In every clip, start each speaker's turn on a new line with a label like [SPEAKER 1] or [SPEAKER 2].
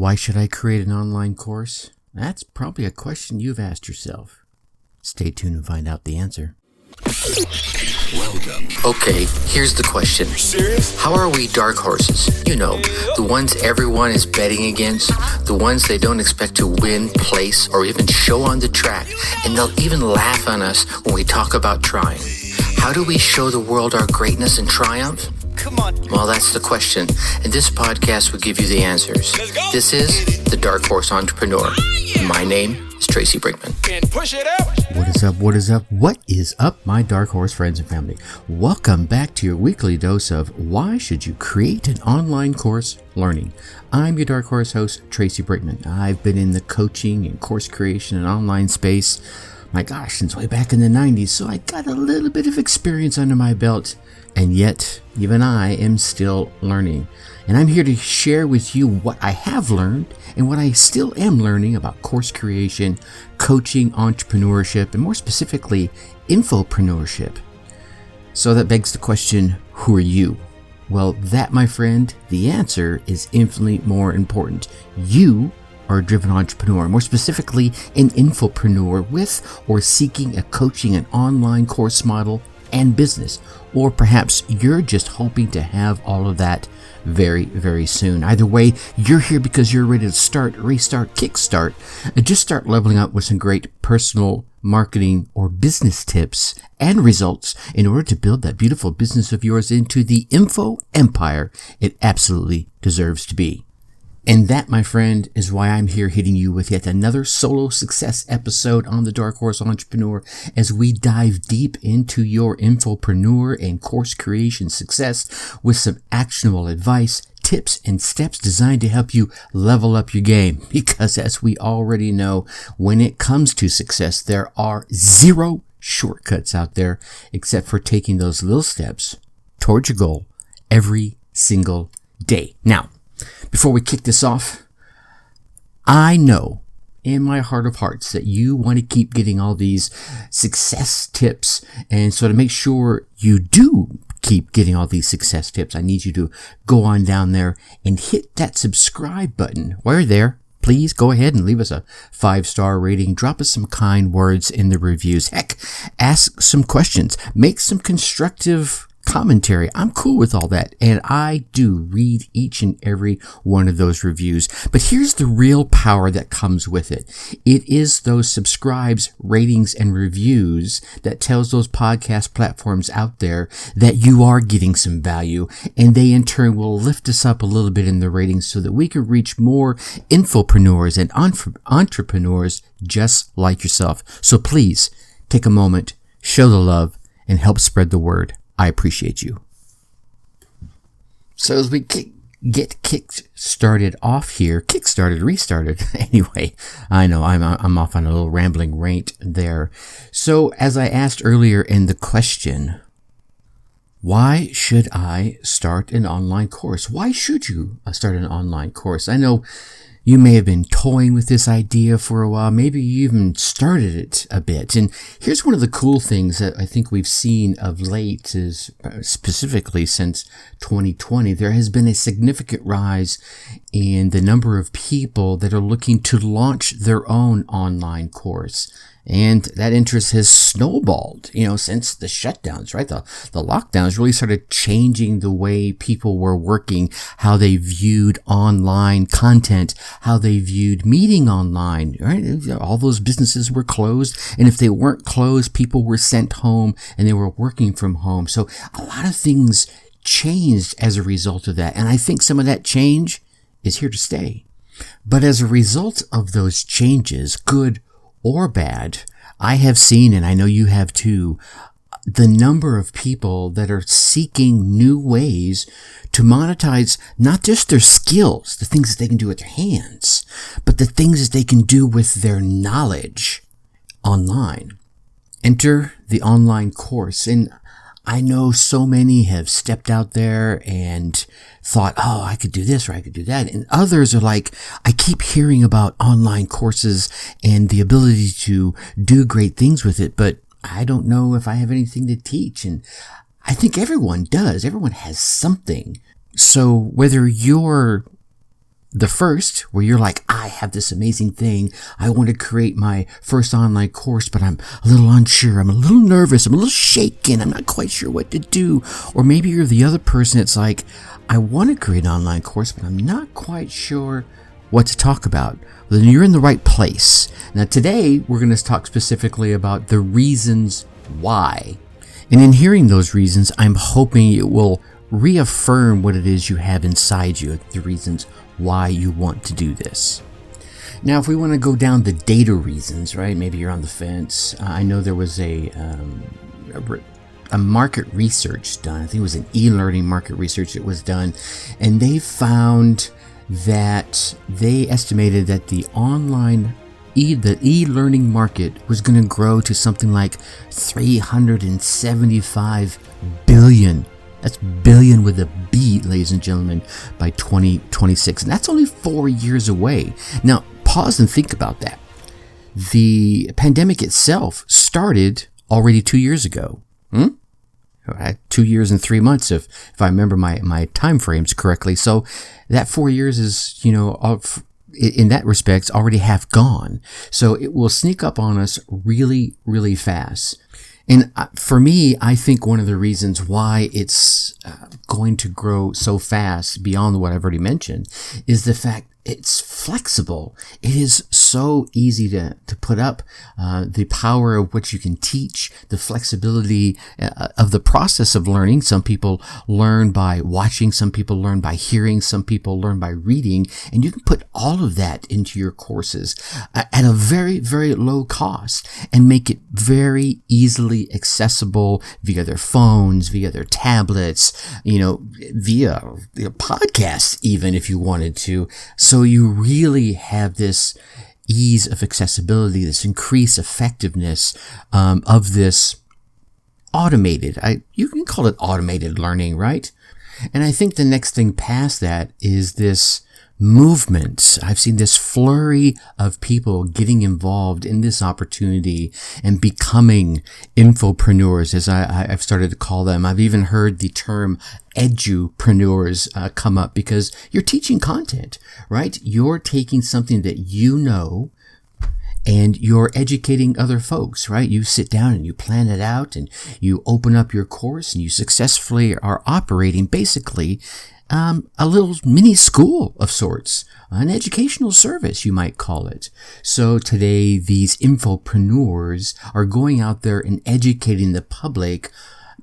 [SPEAKER 1] Why should I create an online course? That's probably a question you've asked yourself. Stay tuned and find out the answer.
[SPEAKER 2] Welcome.
[SPEAKER 3] Okay, here's the question.
[SPEAKER 2] You serious?
[SPEAKER 3] How are we dark horses? You know, the ones everyone is betting against, the ones they don't expect to win, place, or even show on the track, and they'll even laugh on us when we talk about trying. How do we show the world our greatness and triumph?
[SPEAKER 2] Come on.
[SPEAKER 3] Well, that's the question, and this podcast will give you the answers.
[SPEAKER 2] Let's go.
[SPEAKER 3] This is The Dark Horse Entrepreneur. My name is Tracy Brinkman.
[SPEAKER 2] And push it up.
[SPEAKER 1] What is up? What is up? What is up, my Dark Horse friends and family? Welcome back to your weekly dose of Why Should You Create an Online Course Learning. I'm your Dark Horse host, Tracy Brinkman. I've been in the coaching and course creation and online space, my gosh, since way back in the 90s, so I got a little bit of experience under my belt. And yet, even I am still learning. And I'm here to share with you what I have learned and what I still am learning about course creation, coaching, entrepreneurship, and more specifically, infopreneurship. So that begs the question, who are you? Well, that, my friend, the answer is infinitely more important. You are a driven entrepreneur, more specifically, an infopreneur with or seeking a coaching and online course model and business. Or perhaps you're just hoping to have all of that very, very soon. Either way, you're here because you're ready to start, restart, kickstart, and just start leveling up with some great personal marketing or business tips and results in order to build that beautiful business of yours into the info empire it absolutely deserves to be. And that, my friend, is why I'm here hitting you with yet another solo success episode on the Dark Horse Entrepreneur as we dive deep into your infopreneur and course creation success with some actionable advice, tips, and steps designed to help you level up your game. Because as we already know, when it comes to success, there are zero shortcuts out there except for taking those little steps towards your goal every single day. Now, before we kick this off, I know in my heart of hearts that you want to keep getting all these success tips. And so to make sure you do keep getting all these success tips, I need you to go on down there and hit that subscribe button. While you're there, please go ahead and leave us a 5-star rating. Drop us some kind words in the reviews. Heck, ask some questions. Make some constructive commentary. I'm cool with all that, and I do read each and every one of those reviews. But here's the real power that comes with it. It is those subscribes, ratings, and reviews that tells those podcast platforms out there that you are getting some value, and they in turn will lift us up a little bit in the ratings so that we can reach more infopreneurs and entrepreneurs just like yourself. So please take a moment, show the love, and help spread the word. I appreciate you. So as we get kick-started off here, restarted. Anyway, I know I'm off on a little rambling rant there. So as I asked earlier in the question, why should I start an online course? Why should you start an online course? I know you may have been toying with this idea for a while. Maybe you even started it a bit. And here's one of the cool things that I think we've seen of late is specifically since 2020, there has been a significant rise in the number of people that are looking to launch their own online course. And that interest has snowballed, since the shutdowns, right? The lockdowns really started changing the way people were working, how they viewed online content, how they viewed meeting online, right? All those businesses were closed. And if they weren't closed, people were sent home and they were working from home. So a lot of things changed as a result of that. And I think some of that change is here to stay. But as a result of those changes, good or bad, I have seen, and I know you have too, the number of people that are seeking new ways to monetize not just their skills, the things that they can do with their hands, but the things that they can do with their knowledge online. Enter the online course. And I know so many have stepped out there and thought, oh, I could do this or I could do that. And others are like, I keep hearing about online courses and the ability to do great things with it, but I don't know if I have anything to teach. And I think everyone does. Everyone has something. So whether you're The first, where you're like, I have this amazing thing. I want to create my first online course, but I'm a little unsure. I'm a little nervous. I'm a little shaken. I'm not quite sure what to do. Or maybe you're the other person that's like, I want to create an online course, but I'm not quite sure what to talk about. Well, then you're in the right place. Now today, we're going to talk specifically about the reasons why. And in hearing those reasons, I'm hoping it will reaffirm what it is you have inside you, the reasons why you want to do this. Now, if we want to go down the data reasons, right? Maybe you're on the fence. I know there was a market research done. I think it was an e-learning market research that was done, and they found that they estimated that the e-learning market was going to grow to something like 375 billion. That's billion with a B, ladies and gentlemen, by 2026. And that's only 4 years away. Now, pause and think about that. The pandemic itself started already 2 years ago. 2 years and 3 months, if I remember my time frames correctly. So that 4 years is, in that respect, already half gone. So it will sneak up on us really, really fast. And for me, I think one of the reasons why it's going to grow so fast beyond what I've already mentioned is the fact it's flexible. It is so easy to put up, the power of what you can teach, the flexibility of the process of learning. Some people learn by watching, some people learn by hearing, some people learn by reading, and you can put all of that into your courses at a very, very low cost and make it very easily accessible via their phones, via their tablets, via podcasts, even if you wanted to. So you really have this ease of accessibility, this increased effectiveness of this automated, you can call it automated learning, right? And I think the next thing past that is this movement. I've seen this flurry of people getting involved in this opportunity and becoming infopreneurs, as I've started to call them. I've even heard the term edupreneurs come up because you're teaching content, right? You're taking something that you know and you're educating other folks, right? You sit down and you plan it out and you open up your course and you successfully are operating basically a little mini school of sorts, an educational service, you might call it. So today, these infopreneurs are going out there and educating the public,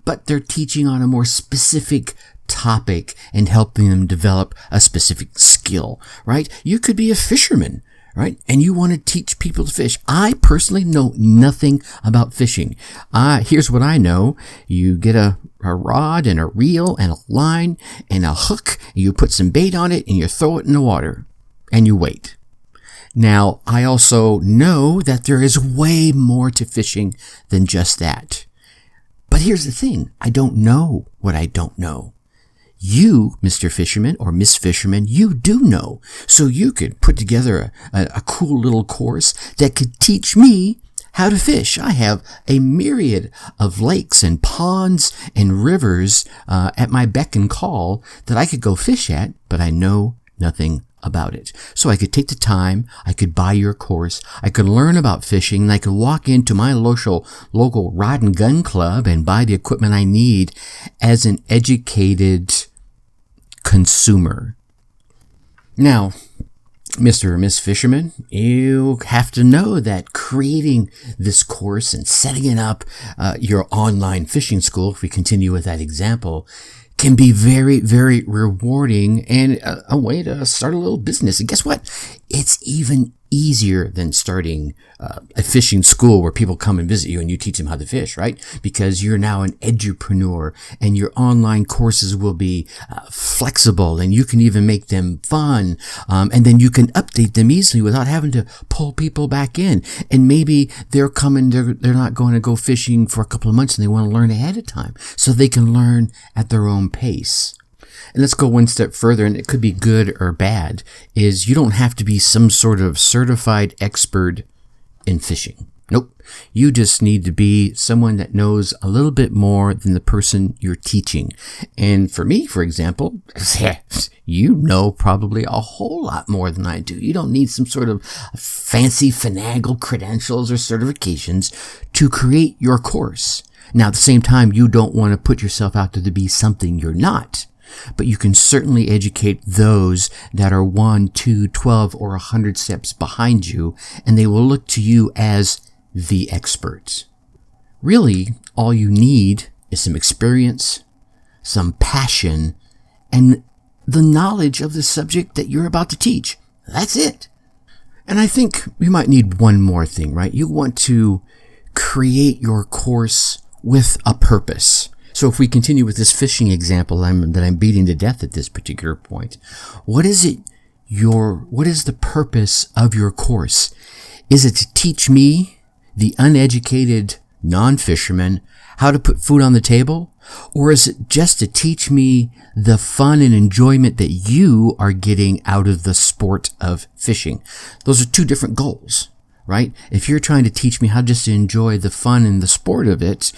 [SPEAKER 1] but they're teaching on a more specific topic and helping them develop a specific skill, right? You could be a fisherman, right? And you want to teach people to fish. I personally know nothing about fishing. Here's what I know. You get a rod and a reel and a line and a hook, and you put some bait on it and you throw it in the water and you wait. Now, I also know that there is way more to fishing than just that. But here's the thing. I don't know what I don't know. You, Mr. Fisherman or Miss Fisherman, you do know. So you could put together a cool little course that could teach me how to fish. I have a myriad of lakes and ponds and rivers at my beck and call that I could go fish at, but I know nothing about it. So I could take the time, I could buy your course, I could learn about fishing, and I could walk into my local rod and gun club and buy the equipment I need as an educated consumer. Now, Mr. or Miss Fisherman, you have to know that creating this course and setting it up, your online fishing school, if we continue with that example, can be very, very rewarding and a way to start a little business. And guess what? It's even easier than starting a fishing school where people come and visit you and you teach them how to fish, right? Because you're now an edupreneur and your online courses will be flexible and you can even make them fun. And then you can update them easily without having to pull people back in. And maybe they're not going to go fishing for a couple of months and they want to learn ahead of time so they can learn at their own pace. And let's go one step further, and it could be good or bad, is you don't have to be some sort of certified expert in fishing, Nope. You just need to be someone that knows a little bit more than the person you're teaching. And for me, for example, you know probably a whole lot more than I do. You don't need some sort of fancy finagle credentials or certifications to create your course. Now, at the same time, you don't want to put yourself out there to be something you're not. But you can certainly educate those that are 1, 2, 12, or 100 steps behind you, and they will look to you as the expert. Really, all you need is some experience, some passion, and the knowledge of the subject that you're about to teach. That's it. And I think you might need one more thing, right? You want to create your course with a purpose. So if we continue with this fishing example that I'm beating to death at this particular point, what is the purpose of your course? Is it to teach me, the uneducated non-fisherman, how to put food on the table? Or is it just to teach me the fun and enjoyment that you are getting out of the sport of fishing? Those are two different goals, right? If you're trying to teach me how just to enjoy the fun and the sport of it,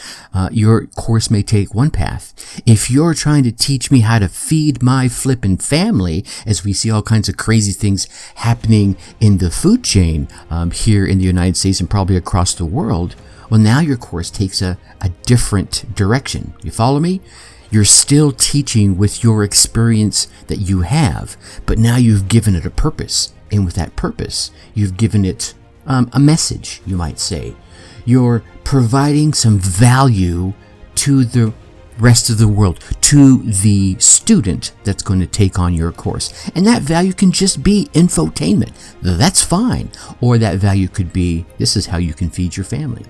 [SPEAKER 1] your course may take one path. If you're trying to teach me how to feed my flippin' family, as we see all kinds of crazy things happening in the food chain here in the United States and probably across the world, well, now your course takes a different direction. You follow me? You're still teaching with your experience that you have, but now you've given it a purpose. And with that purpose, you've given it a message, you might say. You're providing some value to the rest of the world, to the student that's going to take on your course. And that value can just be infotainment. That's fine. Or that value could be, this is how you can feed your family.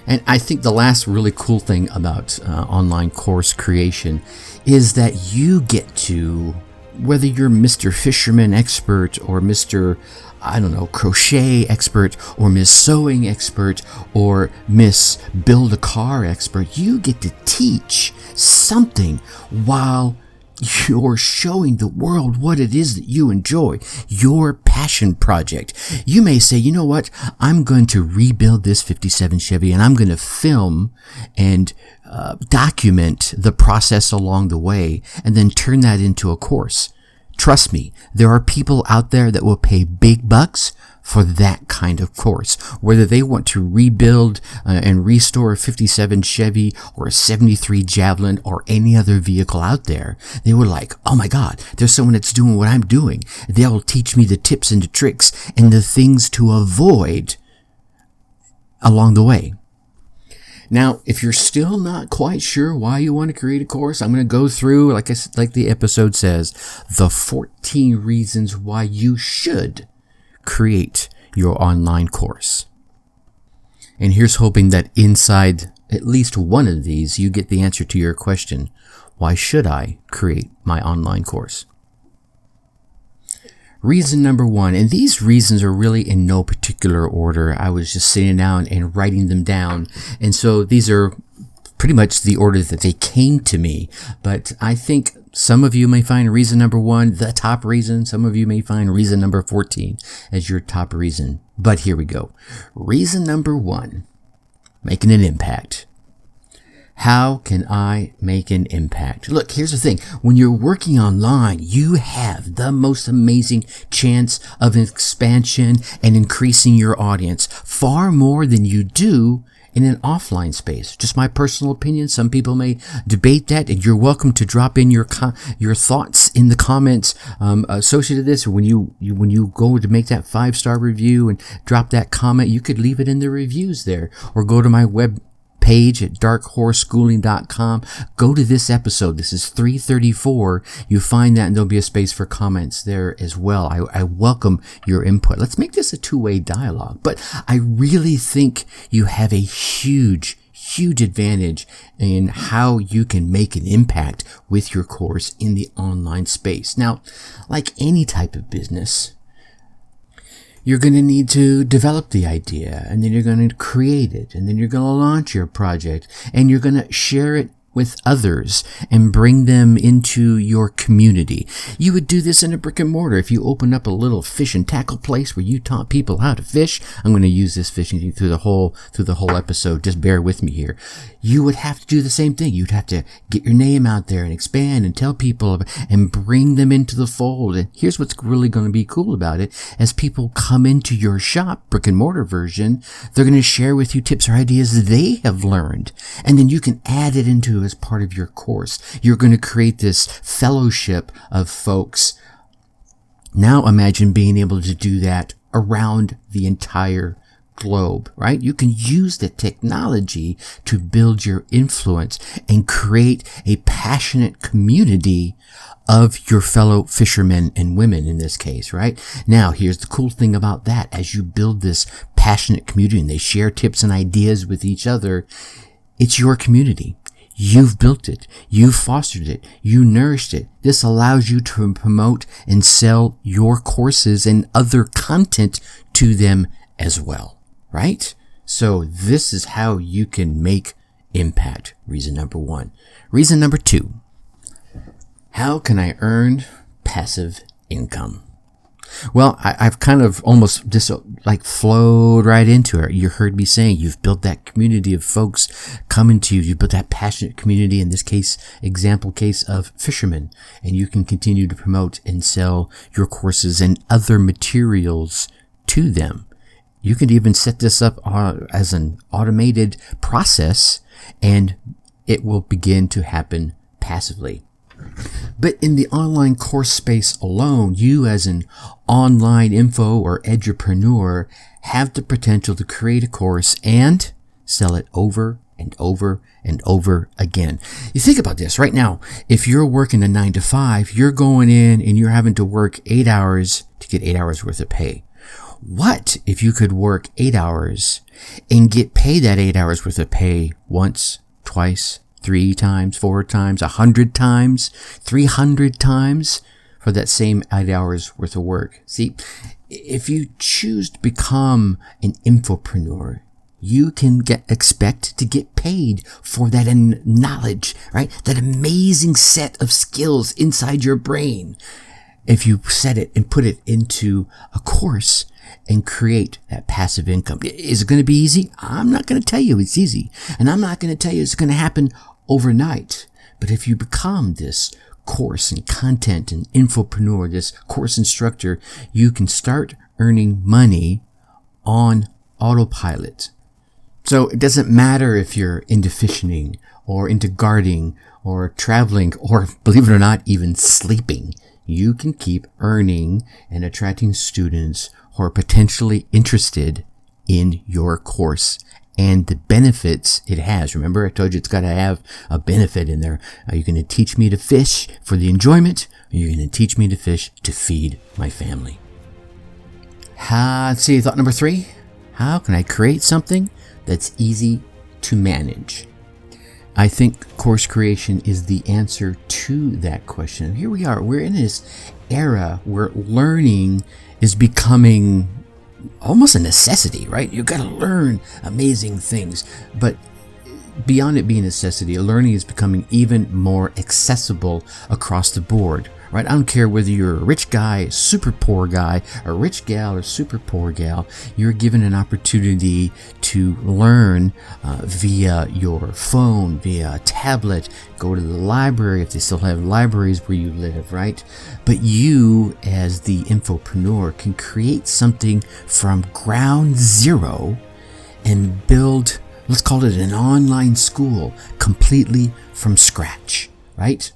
[SPEAKER 1] And I think the last really cool thing about online course creation is that you get to, whether you're Mr. Fisherman expert or Mr. crochet expert or Miss Sewing expert or Miss Build a Car expert, you get to teach something while you're showing the world what it is that you enjoy, your passion project. You may say, you know what, I'm going to rebuild this 57 Chevy and I'm going to film and document the process along the way and then turn that into a course. Trust me, there are people out there that will pay big bucks for that kind of course. Whether they want to rebuild and restore a 57 Chevy or a 73 Javelin or any other vehicle out there, they were like, oh my God, there's someone that's doing what I'm doing. They'll teach me the tips and the tricks and the things to avoid along the way. Now, if you're still not quite sure why you want to create a course, I'm going to go through, like the episode says, the 14 reasons why you should create your online course. And here's hoping that inside at least one of these, you get the answer to your question, why should I create my online course? Reason number one, and these reasons are really in no particular order. I was just sitting down and writing them down. And so these are pretty much the order that they came to me. But I think some of you may find reason number one the top reason. Some of you may find reason number 14 as your top reason. But here we go. Reason number one, making an impact. How can I make an impact? Look, here's the thing. When you're working online, you have the most amazing chance of expansion and increasing your audience far more than you do in an offline space. Just my personal opinion. Some people may debate that, and you're welcome to drop in your thoughts in the comments associated with this. Or when you go to make that 5-star review and drop that comment, you could leave it in the reviews there, or go to my web page at darkhorseschooling.com. Go to this episode. This is 334. You find that, and there'll be a space for comments there as well. I welcome your input. Let's make this a two-way dialogue. But I really think you have a huge advantage in how you can make an impact with your course in the online space. Now, like any type of business, you're going to need to develop the idea, and then you're going to create it, and then you're going to launch your project, and you're going to share it with others and bring them into your community. You would do this in a brick and mortar. If you open up a little fish and tackle place where you taught people how to fish, I'm going to use this fishing thing through the whole episode. Just bear with me here. You would have to do the same thing. You'd have to get your name out there and expand and tell people and bring them into the fold. And here's what's really going to be cool about it. As people come into your shop, brick and mortar version, they're going to share with you tips or ideas they have learned. And then you can add it into as part of your course. You're going to create this fellowship of folks. Now imagine being able to do that around the entire globe, right? You can use the technology to build your influence and create a passionate community of your fellow fishermen and women in this case, right? Now, here's the cool thing about that. As you build this passionate community and they share tips and ideas with each other, it's your community. You've built it. You've fostered it. You nourished it. This allows you to promote and sell your courses and other content to them as well, right? So this is how you can make impact. Reason number 1. Reason number 2. How can I earn passive income? Well, I've kind of almost just like flowed right into it. You heard me saying you've built that community of folks coming to you. You've built that passionate community, in this case, example case of fishermen. And you can continue to promote and sell your courses and other materials to them. You can even set this up as an automated process, and it will begin to happen passively. But in the online course space alone, you as an online info or edupreneur have the potential to create a course and sell it over and over and over again. You think about this right now. If you're working a 9 to 5, you're going in and you're having to work 8 hours to get 8 hours worth of pay. What if you could work 8 hours and get paid that 8 hours worth of pay once, twice, 3 times, 4 times, 100 times, 300 times for that same 8 hours worth of work? See, if you choose to become an infopreneur, you can expect to get paid for that knowledge, right? That amazing set of skills inside your brain. If you set it and put it into a course and create that passive income. Is it going to be easy? I'm not going to tell you it's easy. And I'm not going to tell you it's going to happen overnight. But if you become this course and content and infopreneur, this course instructor, you can start earning money on autopilot. So it doesn't matter if you're into fishing or into gardening or traveling or, believe it or not, even sleeping. You can keep earning and attracting students who are potentially interested in your course and the benefits it has. Remember, I told you it's got to have a benefit in there. Are you going to teach me to fish for the enjoyment, or are you going to teach me to fish to feed my family? Let's see, thought number 3. How can I create something that's easy to manage? I think course creation is the answer to that question. Here we are. We're in this era where learning is becoming almost a necessity, right? You've got to learn amazing things. But beyond it being a necessity, learning is becoming even more accessible across the board, right? I don't care whether you're a rich guy, a super poor guy, a rich gal, or super poor gal. You're given an opportunity to learn via your phone, via a tablet, go to the library if they still have libraries where you live, right? But you, as the infopreneur, can create something from ground zero and build, let's call it an online school, completely from scratch, right?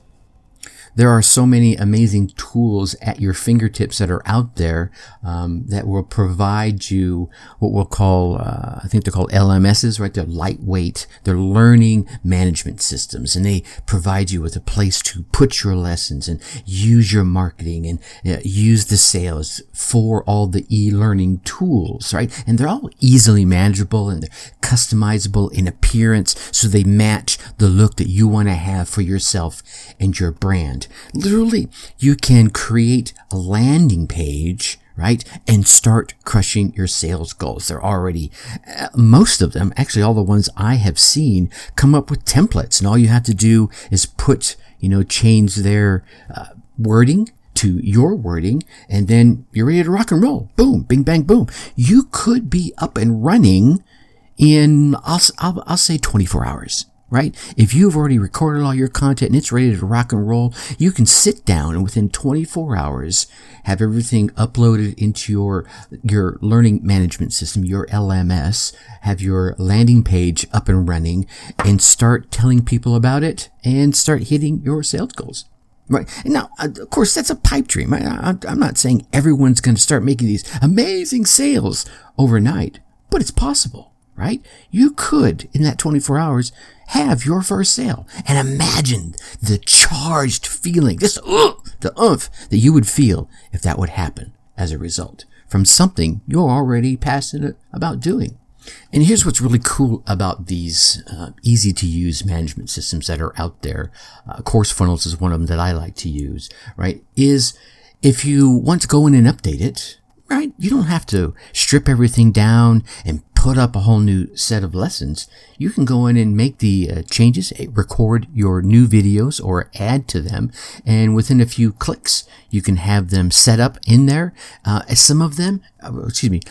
[SPEAKER 1] There are so many amazing tools at your fingertips that are out there that will provide you what we'll call, I think they're called LMSs, right? They're lightweight. They're learning management systems, and they provide you with a place to put your lessons and use your marketing and use the sales for all the e-learning tools, right? And they're all easily manageable and they're customizable in appearance, so they match the look that you want to have for yourself and your brand. Literally, you can create a landing page, right? And start crushing your sales goals. They're already, most of them, actually all the ones I have seen, come up with templates. And all you have to do is change their wording to your wording, and then you're ready to rock and roll. Boom, bing, bang, boom. You could be up and running in, I'll say 24 hours. Right? If you've already recorded all your content and it's ready to rock and roll, you can sit down and within 24 hours have everything uploaded into your learning management system, your LMS, have your landing page up and running, and start telling people about it and start hitting your sales goals. Right. And now, of course, that's a pipe dream. I'm not saying everyone's going to start making these amazing sales overnight, but it's possible. Right? You could, in that 24 hours, have your first sale. And imagine the charged feeling, the oomph that you would feel if that would happen as a result from something you're already passionate about doing. And here's what's really cool about these easy-to-use management systems that are out there. Course Funnels is one of them that I like to use, right? Is if you want to go in and update it, right? You don't have to strip everything down and put up a whole new set of lessons. You can go in and make the changes, record your new videos or add to them, and within a few clicks, you can have them set up in there. Some of them,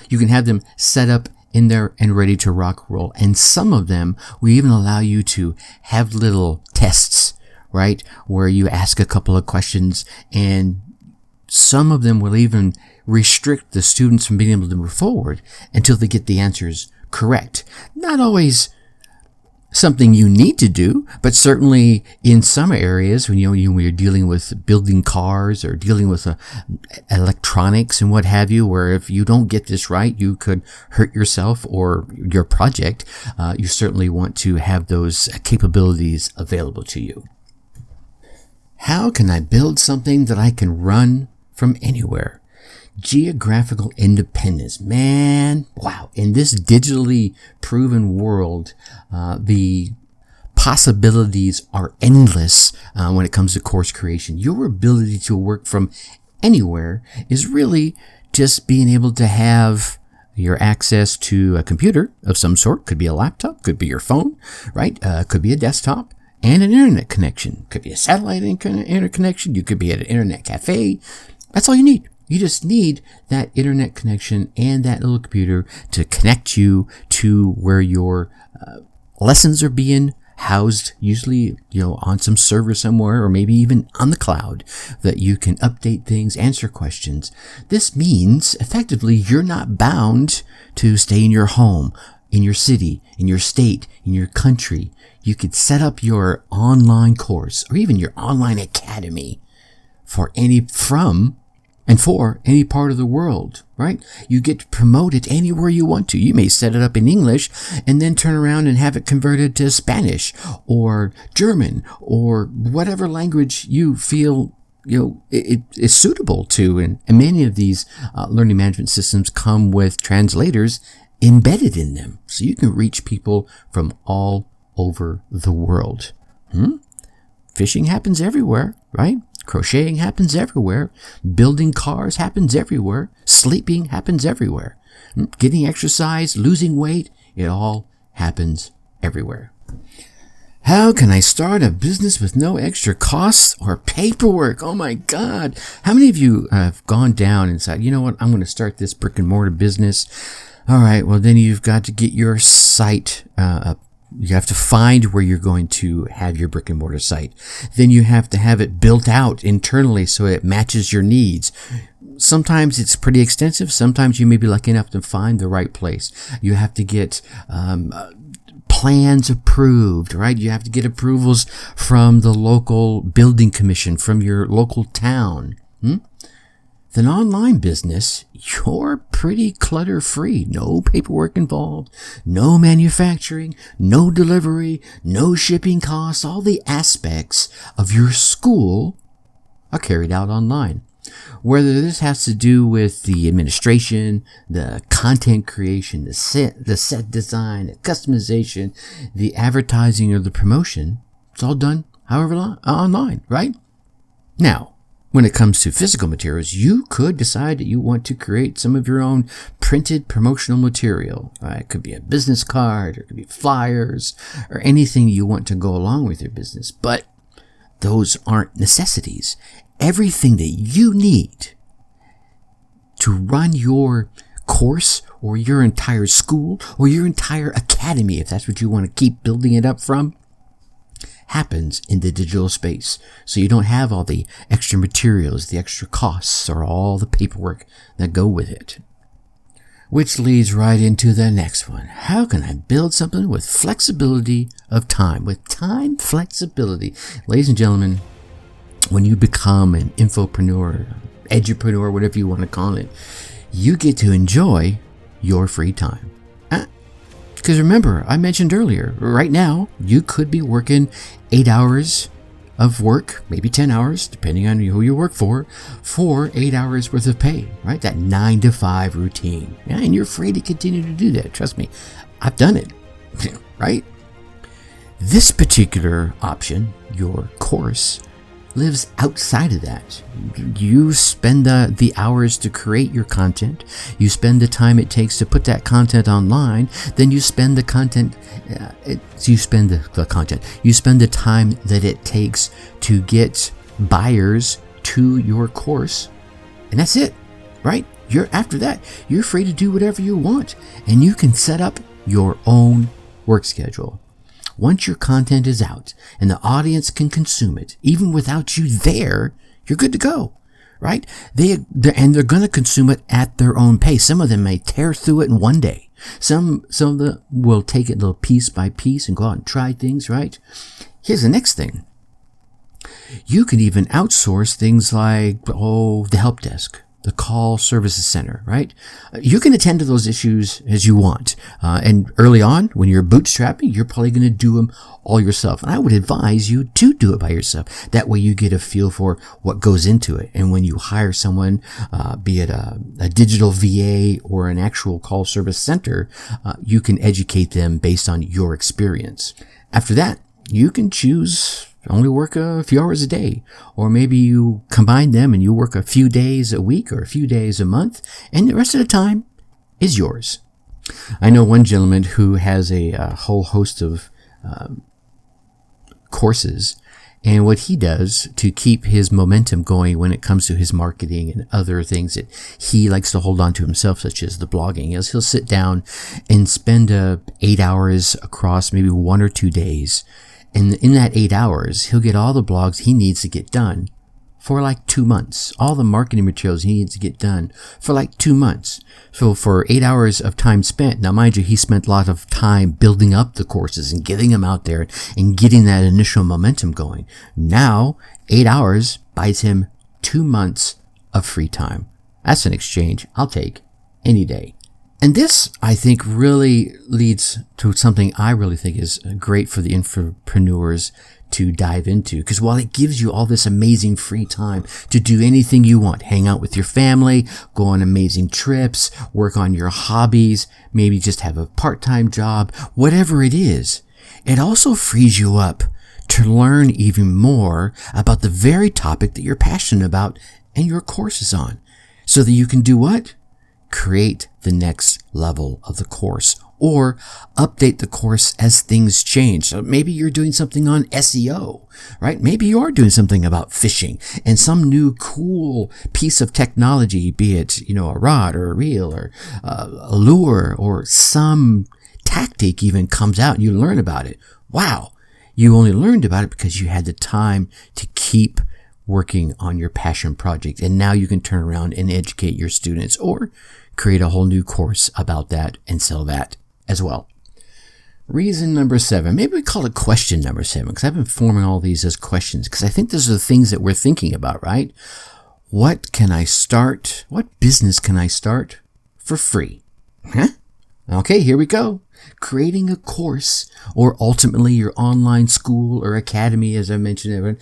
[SPEAKER 1] you can have them set up in there and ready to rock roll. And some of them we even allow you to have little tests, right? Where you ask a couple of questions, and some of them will even restrict the students from being able to move forward until they get the answers correct. Not always something you need to do, but certainly in some areas when you're dealing with building cars or dealing with electronics and what have you, where if you don't get this right, you could hurt yourself or your project. You certainly want to have those capabilities available to you. How can I build something that I can run from anywhere? Geographical independence, man. Wow. In this digitally proven world, the possibilities are endless when it comes to course creation. Your ability to work from anywhere is really just being able to have your access to a computer of some sort. Could be a laptop, could be your phone, right? Could be a desktop, and an internet connection. Could be a satellite internet connection. You could be at an internet cafe. That's all you need. You just need that internet connection and that little computer to connect you to where your lessons are being housed, usually, on some server somewhere, or maybe even on the cloud, that you can update things, answer questions. This means effectively you're not bound to stay in your home, in your city, in your state, in your country. You could set up your online course or even your online academy for any part of the world, right? You get to promote it anywhere you want to. You may set it up in English and then turn around and have it converted to Spanish or German or whatever language you feel it is suitable to. And many of these learning management systems come with translators embedded in them, so you can reach people from all over the world. Fishing happens everywhere, right? Crocheting happens everywhere. Building cars happens everywhere. Sleeping happens everywhere. Getting exercise, losing weight, it all happens everywhere. How can I start a business with no extra costs or paperwork? Oh my God. How many of you have gone down and said, you know what, I'm going to start this brick and mortar business. All right, well then you've got to get your site up. You have to find where you're going to have your brick and mortar site. Then you have to have it built out internally so it matches your needs. Sometimes it's pretty extensive. Sometimes you may be lucky enough to find the right place. You have to get plans approved, right? You have to get approvals from the local building commission, from your local town. An online business, you're pretty clutter-free. No paperwork involved, no manufacturing, no delivery, no shipping costs. All the aspects of your school are carried out online. Whether this has to do with the administration, the content creation, the set design, the customization, the advertising, or the promotion, it's all done however online, right? Now, When it comes to physical materials, you could decide that you want to create some of your own printed promotional material. It could be a business card, or it could be flyers, or anything you want to go along with your business. But those aren't necessities. Everything that you need to run your course or your entire school or your entire academy, if that's what you want to keep building it up from, happens in the digital space. So you don't have all the extra materials, the extra costs, or all the paperwork that go with it. Which leads right into the next one. How can I build something with flexibility of time? With time flexibility. Ladies and gentlemen, when you become an infopreneur, edupreneur, whatever you want to call it, you get to enjoy your free time. Because remember, I mentioned earlier, right now, you could be working 8 hours of work, maybe 10 hours, depending on who you work for 8 hours worth of pay, right? That 9 to 5 routine. Yeah, and you're free to continue to do that. Trust me, I've done it, right? This particular option, your course, lives outside of that. You spend the hours to create your content. You spend the time it takes to put that content online. Then you spend the content. You spend the time that it takes to get buyers to your course, and that's it, right? After that, you're free to do whatever you want, and you can set up your own work schedule. Once your content is out and the audience can consume it, even without you there, you're good to go, right? They're going to consume it at their own pace. Some of them may tear through it in one day. Some of them will take it little piece by piece and go out and try things, right? Here's the next thing. You can even outsource things like, the help desk, the call services center, right? You can attend to those issues as you want. And early on, when you're bootstrapping, you're probably going to do them all yourself. And I would advise you to do it by yourself. That way you get a feel for what goes into it. And when you hire someone, be it a digital VA or an actual call service center, you can educate them based on your experience. After that, you can choose only work a few hours a day, or maybe you combine them and you work a few days a week or a few days a month, and the rest of the time is yours. I know one gentleman who has a whole host of courses, and what he does to keep his momentum going when it comes to his marketing and other things that he likes to hold on to himself, such as the blogging, is he'll sit down and spend 8 hours across maybe 1 or 2 days. And in that 8 hours, he'll get all the blogs he needs to get done for like 2 months. All the marketing materials he needs to get done for like 2 months. So for 8 hours of time spent, now mind you, he spent a lot of time building up the courses and getting them out there and getting that initial momentum going. Now, 8 hours buys him 2 months of free time. That's an exchange I'll take any day. And this, I think, really leads to something I really think is great for the infopreneurs to dive into. Because while it gives you all this amazing free time to do anything you want, hang out with your family, go on amazing trips, work on your hobbies, maybe just have a part-time job, whatever it is, it also frees you up to learn even more about the very topic that you're passionate about and your course is on. So that you can do what? Create the next level of the course, or update the course as things change. So maybe you're doing something on SEO, right? Maybe you are doing something about fishing, and some new cool piece of technology, be it, a rod or a reel or a lure or some tactic even comes out and you learn about it. Wow. You only learned about it because you had the time to keep working on your passion project. And now you can turn around and educate your students or create a whole new course about that and sell that as well. Reason number 7, maybe we call it question number 7, because I've been forming all these as questions because I think those are the things that we're thinking about, right? What can I start? What business can I start for free? Okay, here we go. Creating a course, or ultimately your online school or academy, as I mentioned,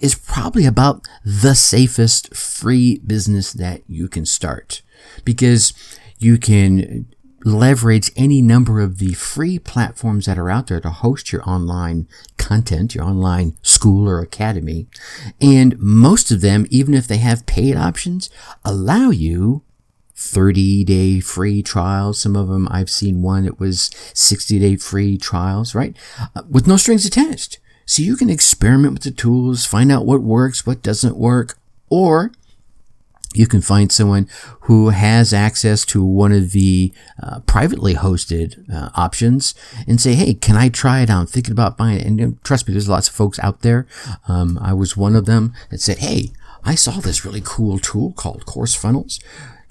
[SPEAKER 1] is probably about the safest free business that you can start, because you can leverage any number of the free platforms that are out there to host your online content, your online school or academy. And most of them, even if they have paid options, allow you 30-day free trials. Some of them, I've seen one, it was 60-day free trials, right? With no strings attached. So you can experiment with the tools, find out what works, what doesn't work, or you can find someone who has access to one of the privately hosted options and say, hey, can I try it out? I'm thinking about buying it. And trust me, there's lots of folks out there. I was one of them that said, hey, I saw this really cool tool called Course Funnels.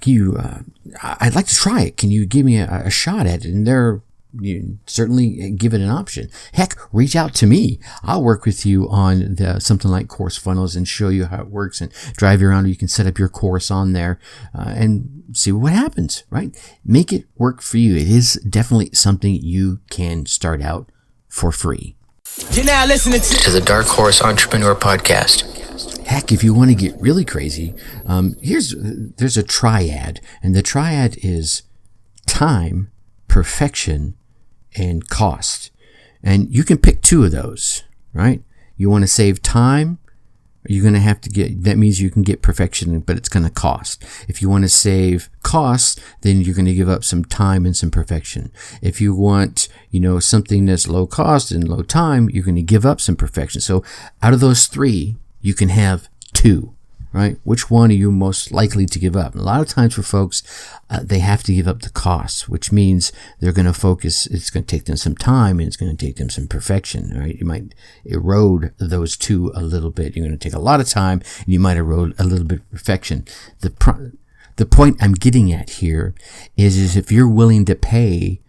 [SPEAKER 1] I'd like to try it. Can you give me a shot at it? And you certainly give it an option. Heck, reach out to me. I'll work with you on something like Course Funnels and show you how it works and drive you around. You can set up your course on there and see what happens, right? Make it work for you. It is definitely something you can start out for free.
[SPEAKER 3] You're now listening to the Dark Horse Entrepreneur Podcast.
[SPEAKER 1] Heck, if you want to get really crazy, there's a triad, and the triad is time, perfection, and cost. And you can pick two of those, right? You want to save time, you're going to have to that means you can get perfection, but it's going to cost. If you want to save costs, then you're going to give up some time and some perfection. If you want, something that's low cost and low time, you're going to give up some perfection. So out of those three, you can have two, right? Which one are you most likely to give up? And a lot of times for folks, they have to give up the costs, which means they're going to focus. It's going to take them some time and it's going to take them some perfection, right? You might erode those two a little bit. You're going to take a lot of time and you might erode a little bit of perfection. The point I'm getting at here is if you're willing to pay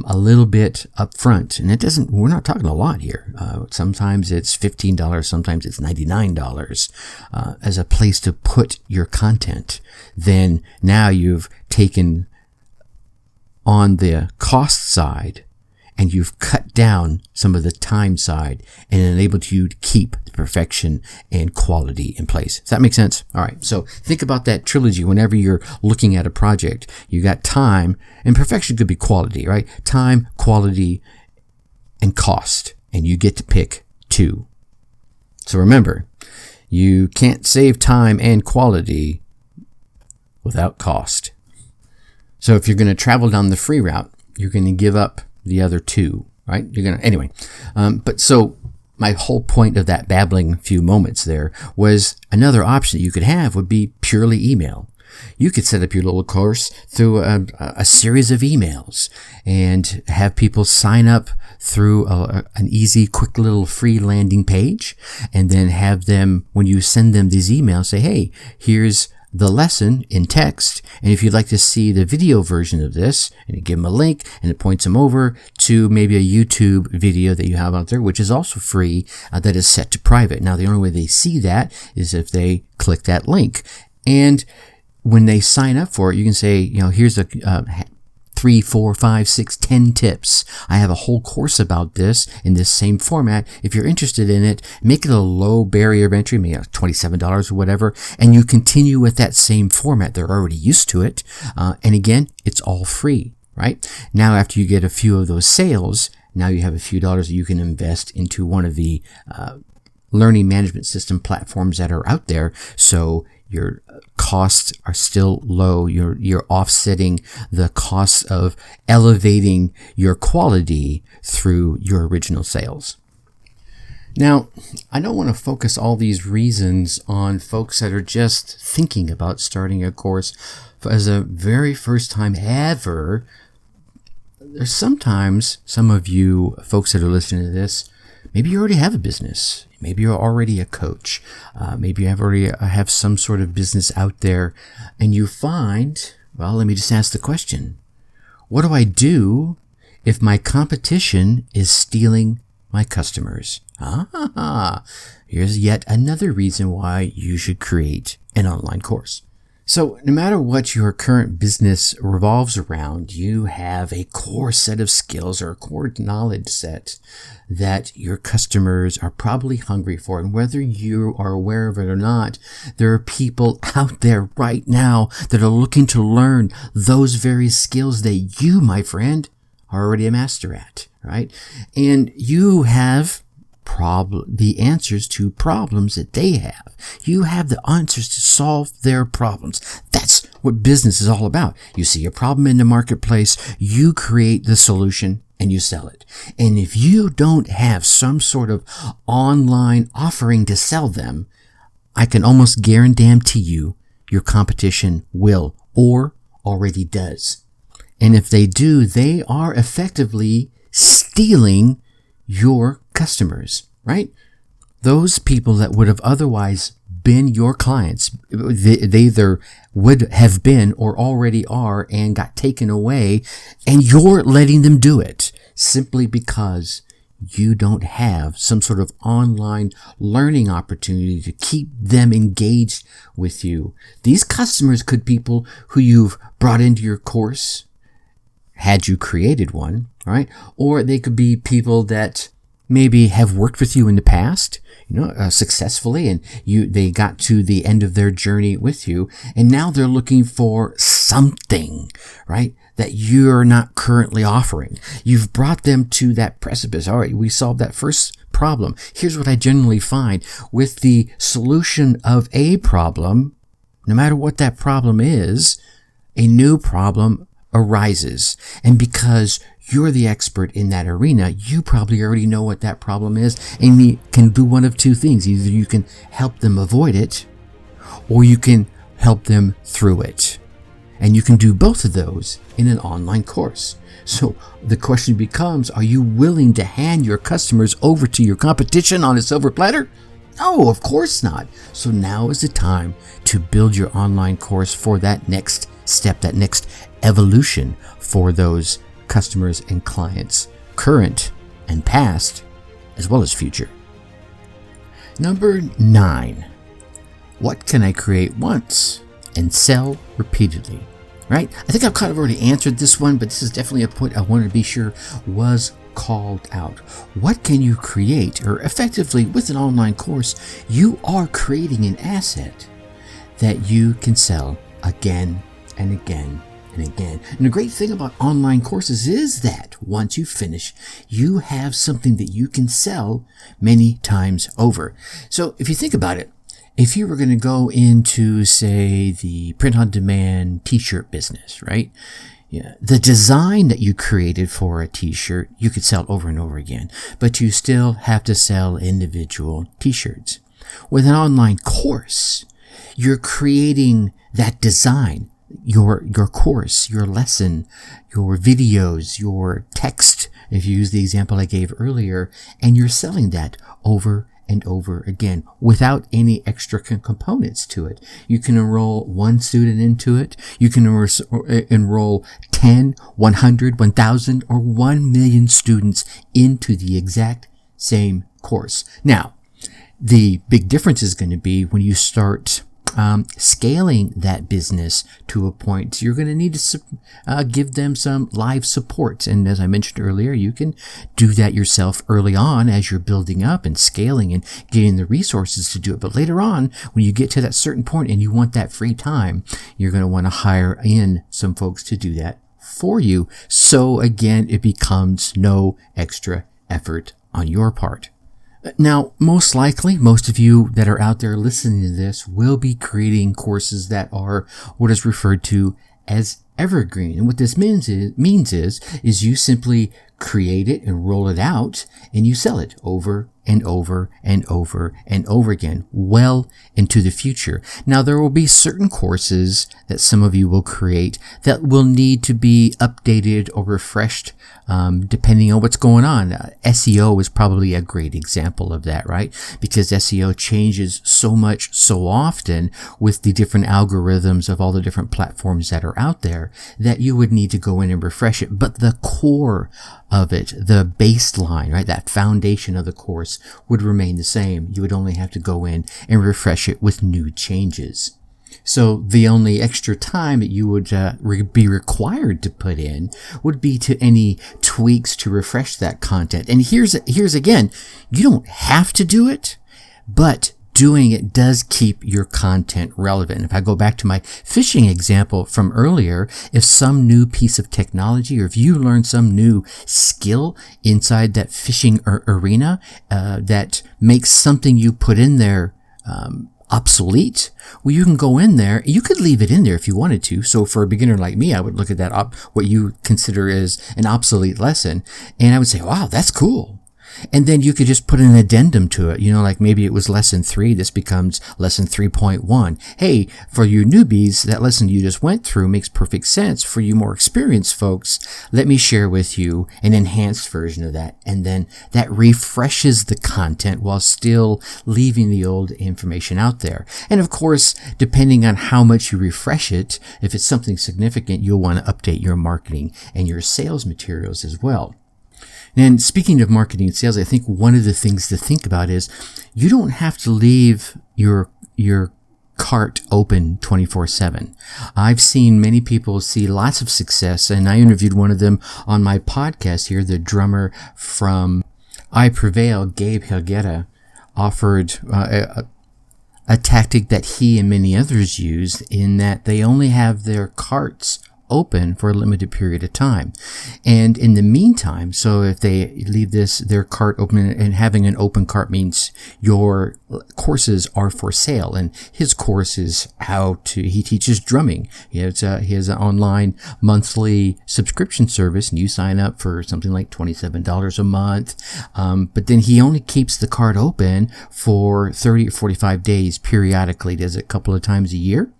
[SPEAKER 1] a little bit up front, and we're not talking a lot here. Sometimes it's $15, sometimes it's $99 as a place to put your content. Then now you've taken on the cost side and you've cut down some of the time side and enabled you to keep the perfection and quality in place. Does that make sense? All right. So think about that trilogy whenever you're looking at a project. You got time, and perfection could be quality, right? Time, quality, and cost. And you get to pick two. So remember, you can't save time and quality without cost. So if you're going to travel down the free route, you're going to give up the other two, right? Anyway. But so my whole point of that babbling few moments there was another option that you could have would be purely email. You could set up your little course through a series of emails and have people sign up through an easy, quick little free landing page, and then have them, when you send them these emails, say, hey, here's the lesson in text, and if you'd like to see the video version of this, and you give them a link and it points them over to maybe a YouTube video that you have out there, which is also free, that is set to private. Now, the only way they see that is if they click that link. And when they sign up for it, you can say, here's 3, 4, 5, 6, 10 tips. I have a whole course about this in this same format. If you're interested in it, make it a low barrier of entry, maybe $27 or whatever, and you continue with that same format. They're already used to it. And again, it's all free, right? Now, after you get a few of those sales, now you have a few dollars that you can invest into one of the learning management system platforms that are out there. So your costs are still low. You're offsetting the costs of elevating your quality through your original sales. Now, I don't want to focus all these reasons on folks that are just thinking about starting a course as a very first time ever. There's sometimes some of you folks that are listening to this, maybe you already have a business. Maybe you're already a coach. Maybe you already have some sort of business out there, and you find, well, let me just ask the question. What do I do if my competition is stealing my customers? Here's yet another reason why you should create an online course. So no matter what your current business revolves around, you have a core set of skills or a core knowledge set that your customers are probably hungry for. And whether you are aware of it or not, there are people out there right now that are looking to learn those very skills that you, my friend, are already a master at, right? And you have the answers to problems that they have. You have the answers to solve their problems. That's what business is all about. You see a problem in the marketplace, you create the solution and you sell it. And if you don't have some sort of online offering to sell them, I can almost guarantee you your competition will or already does. And if they do, they are effectively stealing your customers, right? Those people that would have otherwise been your clients, they either would have been or already are and got taken away, and you're letting them do it simply because you don't have some sort of online learning opportunity to keep them engaged with you. These customers could be people who you've brought into your course, had you created one, right? Or they could be people that maybe have worked with you in the past, successfully, and they got to the end of their journey with you, and now they're looking for something, right, that you're not currently offering. You've brought them to that precipice. All right, we solved that first problem. Here's what I generally find with the solution of a problem, no matter what that problem is, a new problem arises. And because you're the expert in that arena, you probably already know what that problem is, and you can do one of two things. Either you can help them avoid it, or you can help them through it. And you can do both of those in an online course. So the question becomes, are you willing to hand your customers over to your competition on a silver platter? No, of course not. So now is the time to build your online course for that next step, that next evolution for those customers and clients, current and past, as well as future. Number 9, what can I create once and sell repeatedly? Right? I think I've kind of already answered this one, but this is definitely a point I wanted to be sure was called out. What can you create? Or effectively, with an online course, you are creating an asset that you can sell again and again and again. And the great thing about online courses is that once you finish, you have something that you can sell many times over. So if you think about it, if you were going to go into, say, the print-on-demand t-shirt business, right? Yeah, the design that you created for a t-shirt, you could sell over and over again, but you still have to sell individual t-shirts. With an online course, you're creating that design, your course, your lesson, your videos, your text, if you use the example I gave earlier, and you're selling that over and over again without any extra components to it. You can enroll one student into it. You can enroll 10, 100, 1,000, or 1 million students into the exact same course. Now, the big difference is going to be when you start scaling that business to a point, you're going to need to give them some live support. And as I mentioned earlier, you can do that yourself early on as you're building up and scaling and getting the resources to do it. But later on, when you get to that certain point and you want that free time, you're going to want to hire in some folks to do that for you. So again, it becomes no extra effort on your part. Now, most likely, most of you that are out there listening to this will be creating courses that are what is referred to as evergreen. And what this means is you simply create it and roll it out and you sell it over and over and over and over again, well into the future. Now, there will be certain courses that some of you will create that will need to be updated or refreshed depending on what's going on. SEO is probably a great example of that, right? Because SEO changes so much so often with the different algorithms of all the different platforms that are out there that you would need to go in and refresh it. But the core of it, the baseline, right, that foundation of the course would remain the same. You would only have to go in and refresh it with new changes. So the only extra time that you would be required to put in would be to any tweaks to refresh that content. And here's again, you don't have to do it, but doing it does keep your content relevant. If I go back to my fishing example from earlier, if some new piece of technology or if you learn some new skill inside that fishing arena that makes something you put in there obsolete, well, you can go in there. You could leave it in there if you wanted to. So for a beginner like me, I would look at that what you consider is an obsolete lesson, and I would say, wow, that's cool. And then you could just put an addendum to it. Like maybe it was lesson 3. This becomes lesson 3.1. Hey, for you newbies, that lesson you just went through makes perfect sense. For you more experienced folks, let me share with you an enhanced version of that. And then that refreshes the content while still leaving the old information out there. And of course, depending on how much you refresh it, if it's something significant, you'll want to update your marketing and your sales materials as well. And speaking of marketing and sales, I think one of the things to think about is you don't have to leave your cart open 24/7. I've seen many people see lots of success, and I interviewed one of them on my podcast here. The drummer from I Prevail, Gabe Helgeta, offered a tactic that he and many others use, in that they only have their carts open for a limited period of time. And in the meantime, so if they leave their cart open, and having an open cart means your courses are for sale. And his course is he teaches drumming. He has an online monthly subscription service, and you sign up for something like $27 a month. But then he only keeps the cart open for 30 or 45 days periodically, does it a couple of times a year.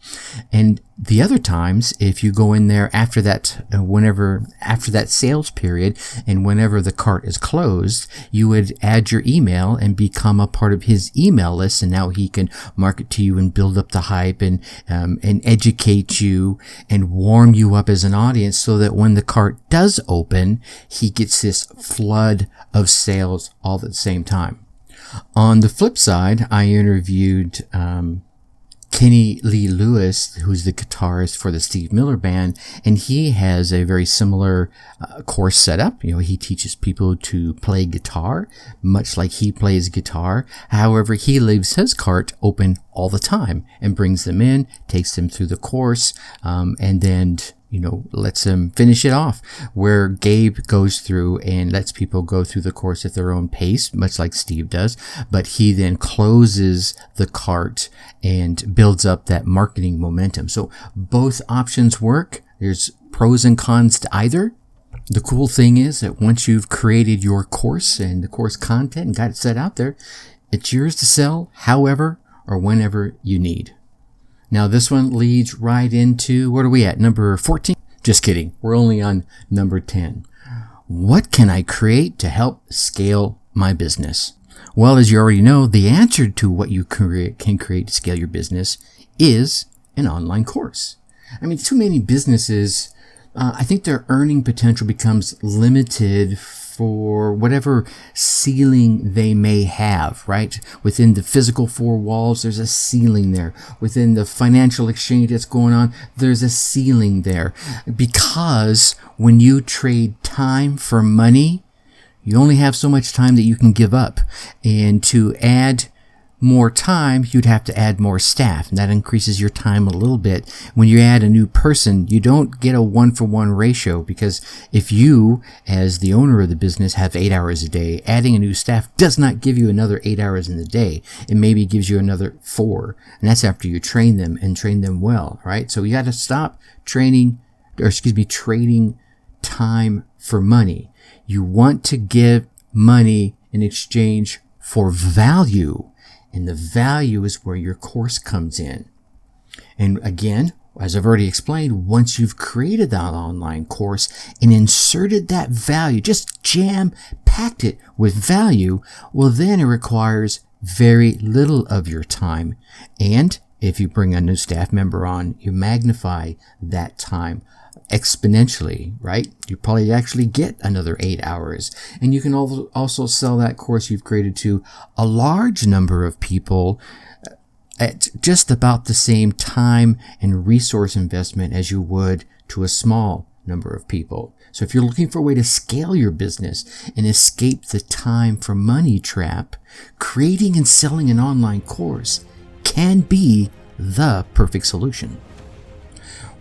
[SPEAKER 1] And the other times, if you go in there after that sales period, and whenever the cart is closed, you would add your email and become a part of his email list. And now he can market to you and build up the hype and educate you and warm you up as an audience, so that when the cart does open, he gets this flood of sales all at the same time. On the flip side, I interviewed Kenny Lee Lewis, who's the guitarist for the Steve Miller Band, and he has a very similar course setup. He teaches people to play guitar, much like he plays guitar. However, he leaves his cart open all the time and brings them in, takes them through the course, and then lets them finish it off, where Gabe goes through and lets people go through the course at their own pace, much like Steve does, but he then closes the cart and builds up that marketing momentum. So both options work. There's pros and cons to either. The cool thing is that once you've created your course and the course content and got it set out there, it's yours to sell however or whenever you need. Now, this one leads right into, what are we at? Number 14? Just kidding. We're only on number 10. What can I create to help scale my business? Well, as you already know, the answer to what you can create to scale your business is an online course. I mean, too many businesses, I think their earning potential becomes limited for whatever ceiling they may have, right? Within the physical four walls, there's a ceiling there. Within the financial exchange that's going on, there's a ceiling there. Because when you trade time for money, you only have so much time that you can give up. And to add more time, you'd have to add more staff, and that increases your time a little bit. When you add a new person, you don't get a 1-for-1 ratio, because if you, as the owner of the business, have 8 hours a day, adding a new staff does not give you another 8 hours in the day. It maybe gives you another 4, and that's after you train them and train them well, right? So you got to stop trading time for money. You want to give money in exchange for value. And the value is where your course comes in. And again, as I've already explained, once you've created that online course and inserted that value, just jam-packed it with value, well, then it requires very little of your time. And if you bring a new staff member on, you magnify that time exponentially, right? You probably actually get another 8 hours. And you can also sell that course you've created to a large number of people at just about the same time and resource investment as you would to a small number of people. So if you're looking for a way to scale your business and escape the time for money trap, creating and selling an online course can be the perfect solution.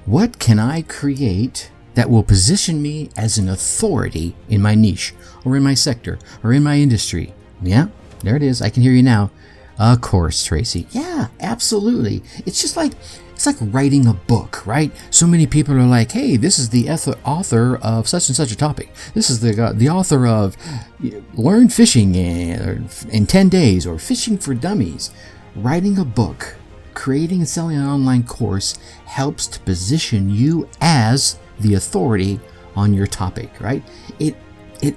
[SPEAKER 1] What can I create that will position me as an authority in my niche or in my sector or in my industry? Yeah, there it is. I can hear you now. A course, Tracy. Yeah, absolutely. It's like writing a book, right? So many people are like, hey, this is the author of such and such a topic. This is the author of Learn Fishing in 10 Days or Fishing for Dummies. Writing a book, creating and selling an online course helps to position you as the authority on your topic, right? It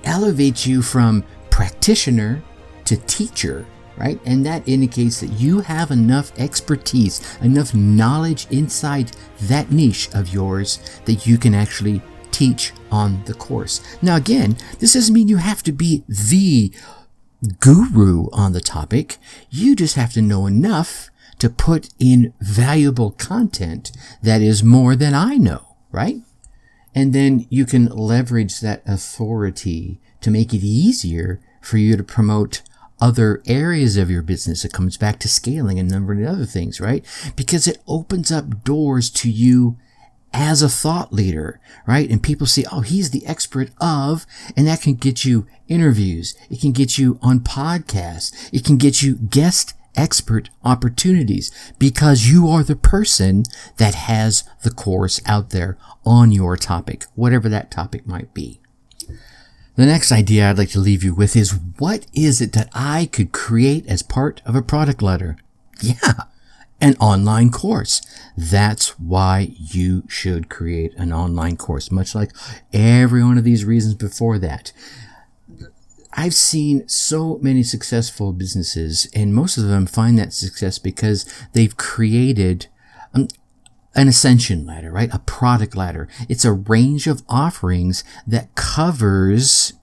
[SPEAKER 1] elevates you from practitioner to teacher, right? And that indicates that you have enough expertise, enough knowledge inside that niche of yours that you can actually teach on the course. Now, again, this doesn't mean you have to be the guru on the topic. You just have to know enough to put in valuable content that is more than I know, right? And then you can leverage that authority to make it easier for you to promote other areas of your business. It comes back to scaling and a number of other things, right? Because it opens up doors to you as a thought leader, right? And people say, oh, he's the expert of, and that can get you interviews. It can get you on podcasts. It can get you guest expert opportunities because you are the person that has the course out there on your topic, whatever that topic might be. The next idea I'd like to leave you with is, what is it that I could create as part of a product letter? Yeah, an online course. That's why you should create an online course, much like every one of these reasons before that. I've seen so many successful businesses, and most of them find that success because they've created an ascension ladder, right? A product ladder. It's a range of offerings that covers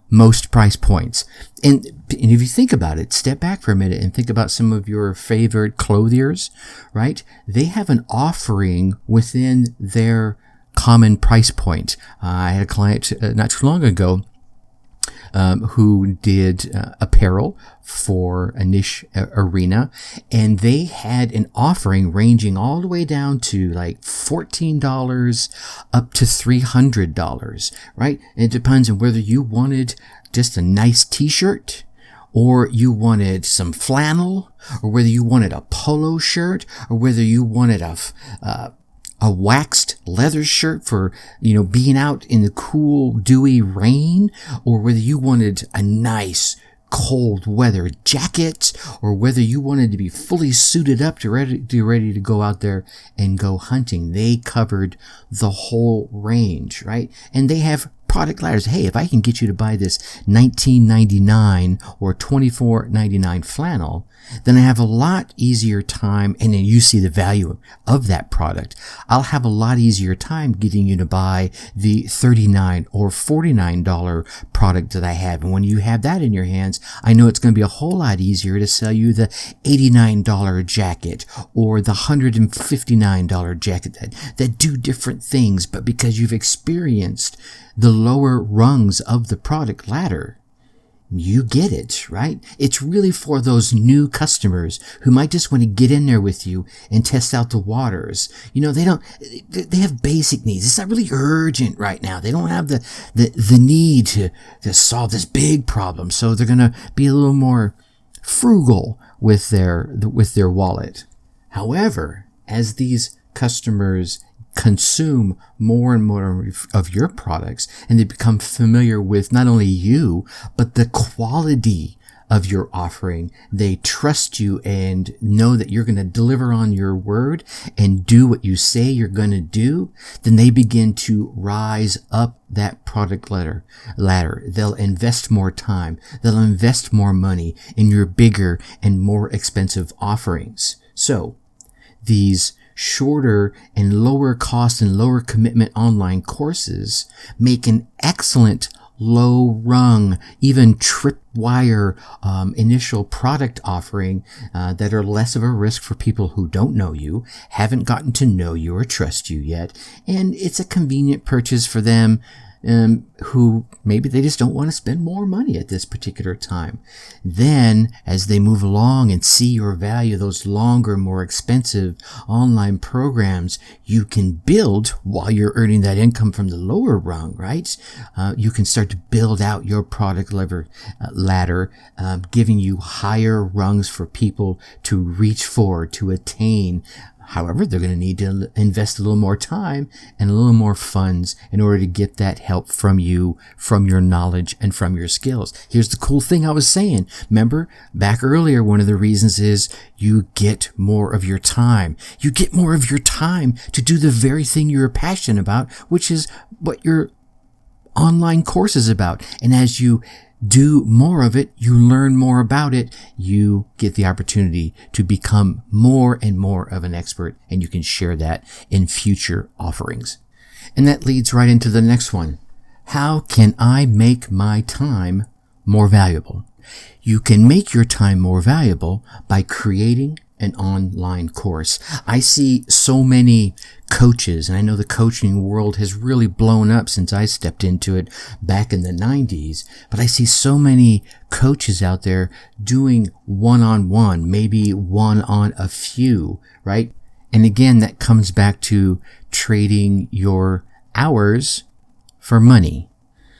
[SPEAKER 1] most price points. And if you think about it, step back for a minute and think about some of your favorite clothiers, right? They have an offering within their common price point. I had a client not too long ago who did apparel for a niche arena, and they had an offering ranging all the way down to like $14 up to $300, right? And it depends on whether you wanted just a nice t-shirt, or you wanted some flannel, or whether you wanted a polo shirt, or whether you wanted a waxed leather shirt for, being out in the cool, dewy rain, or whether you wanted a nice cold weather jacket, or whether you wanted to be fully suited up to ready to go out there and go hunting. They covered the whole range, right? And they have product ladders. Hey, if I can get you to buy this $19.99 or $24.99 flannel, then I have a lot easier time, and then you see the value of that product. I'll have a lot easier time getting you to buy the $39 or $49 product that I have. And when you have that in your hands, I know it's going to be a whole lot easier to sell you the $89 jacket or the $159 jacket that do different things, but because you've experienced the lower rungs of the product ladder, you get it, right? It's really for those new customers who might just want to get in there with you and test out the waters. They have basic needs. It's not really urgent right now. They don't have the need to solve this big problem. So they're going to be a little more frugal with their wallet. However, as these customers consume more and more of your products, and they become familiar with not only you, but the quality of your offering, they trust you and know that you're going to deliver on your word and do what you say you're going to do, then they begin to rise up that product ladder. They'll invest more time. They'll invest more money in your bigger and more expensive offerings. So these shorter and lower cost and lower commitment online courses make an excellent low rung, even tripwire initial product offering that are less of a risk for people who don't know you, haven't gotten to know you or trust you yet, and it's a convenient purchase for them who maybe they just don't want to spend more money at this particular time. Then, as they move along and see your value, those longer, more expensive online programs you can build while you're earning that income from the lower rung, right? You can start to build out your product ladder, giving you higher rungs for people to reach for, to attain. However, they're going to need to invest a little more time and a little more funds in order to get that help from you, from your knowledge, and from your skills. Here's the cool thing I was saying. Remember, back earlier, one of the reasons is you get more of your time. You get more of your time to do the very thing you're passionate about, which is what your online course is about. And as you do more of it, you learn more about it, you get the opportunity to become more and more of an expert, and you can share that in future offerings. And that leads right into the next one. How can I make my time more valuable? You can make your time more valuable by creating an online course. I see so many coaches, and I know the coaching world has really blown up since I stepped into it back in the 90s, but I see so many coaches out there doing one-on-one, maybe one on a few, right? And again, that comes back to trading your hours for money.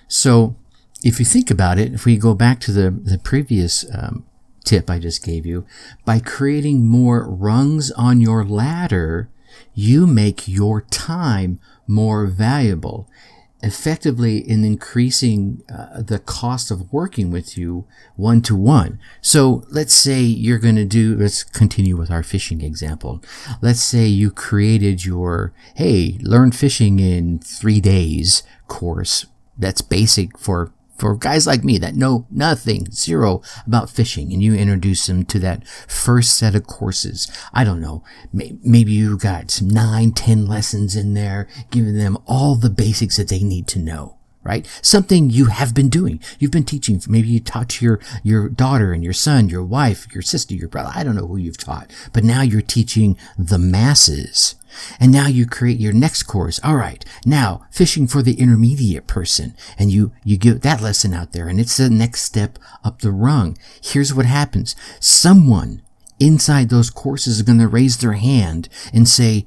[SPEAKER 1] So if you think about it, if we go back to the previous tip I just gave you, by creating more rungs on your ladder, you make your time more valuable, effectively in increasing the cost of working with you one-to-one. So let's say you're going to let's continue with our fishing example. Let's say you created your, hey, learn fishing in 3 days course. That's basic for guys like me that know nothing, zero about fishing, and you introduce them to that first set of courses. I don't know, maybe you got some 9-10 lessons in there, giving them all the basics that they need to know, right? Something you have been doing. You've been teaching. Maybe you taught to your daughter and your son, your wife, your sister, your brother. I don't know who you've taught, but now you're teaching the masses. And now you create your next course. All right, now fishing for the intermediate person. And you get that lesson out there, and it's the next step up the rung. Here's what happens. Someone inside those courses is going to raise their hand and say,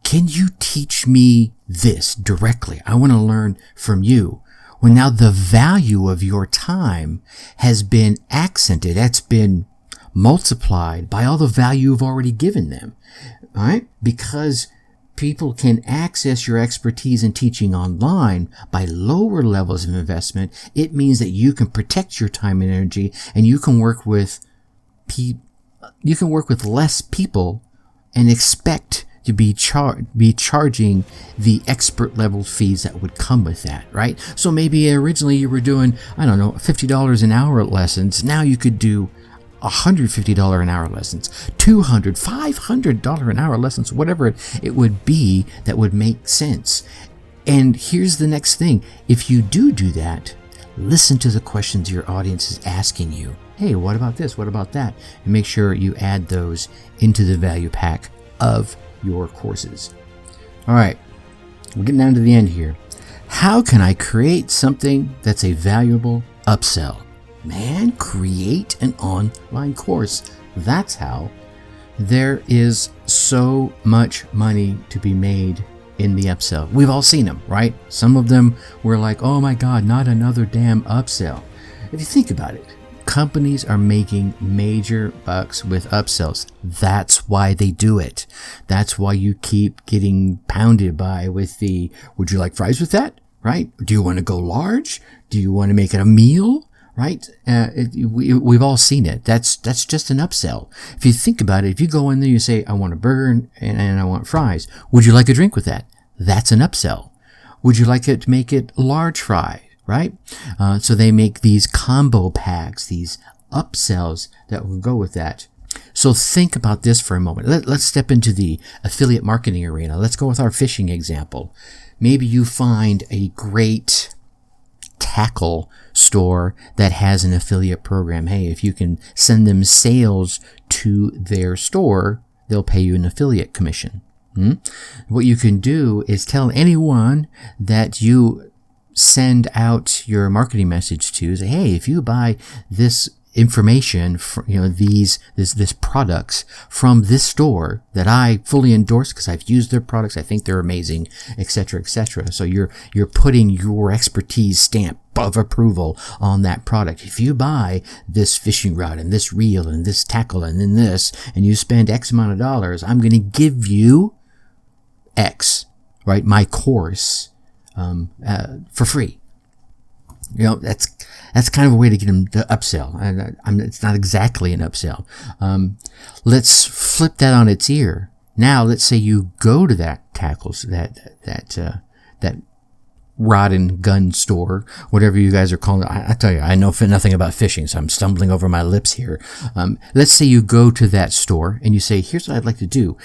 [SPEAKER 1] can you teach me this directly? I want to learn from you. Well, now the value of your time has been accented. That's been multiplied by all the value you've already given them. All right? Because people can access your expertise in teaching online by lower levels of investment, it means that you can protect your time and energy, and you can work with less people and expect to be charging the expert level fees that would come with that, right? So maybe originally you were doing, I don't know, $50 an hour lessons. Now you could do $150 an hour lessons, $200, $500 an hour lessons, whatever it would be that would make sense. And here's the next thing. If you do that, listen to the questions your audience is asking you. Hey, what about this? What about that? And make sure you add those into the value pack of your courses. All right, we're getting down to the end here. How can I create something that's a valuable upsell? Man, create an online course. That's how. There is so much money to be made in the upsell. We've all seen them, right? Some of them were like, oh my God, not another damn upsell. If you think about it, companies are making major bucks with upsells. That's why they do it. That's why you keep getting pounded by with the, would you like fries with that? Right? Do you want to go large? Do you want to make it a meal? Right? We've all seen it. That's just an upsell. If you think about it, if you go in there, you say, I want a burger and I want fries. Would you like a drink with that? That's an upsell. Would you like it to make it large fry? Right? So they make these combo packs, these upsells that will go with that. So think about this for a moment. Let's step into the affiliate marketing arena. Let's go with our fishing example. Maybe you find a great tackle store that has an affiliate program. Hey, if you can send them sales to their store, they'll pay you an affiliate commission. What you can do is tell anyone that you send out your marketing message to, say, hey, if you buy this information, this products from this store that I fully endorse because I've used their products, I think they're amazing, etc., etc. So you're putting your expertise stamp of approval on that product. If you buy this fishing rod and this reel and this tackle and then this, and you spend X amount of dollars, I'm going to give you X, right? My course, for free. That's kind of a way to get them to upsell. And it's not exactly an upsell. Let's flip that on its ear. Now, let's say you go to that tackles, that rod and gun store, whatever you guys are calling it. I tell you, I know nothing about fishing, so I'm stumbling over my lips here. Let's say you go to that store and you say, here's what I'd like to do.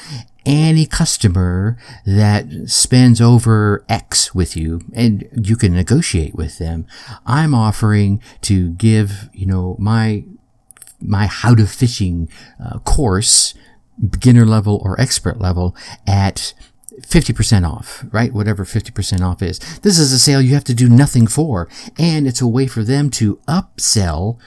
[SPEAKER 1] Any customer that spends over X with you, and you can negotiate with them, I'm offering to give, my how to fishing course, beginner level or expert level, at 50% off, right? Whatever 50% off is. This is a sale you have to do nothing for, and it's a way for them to upsell.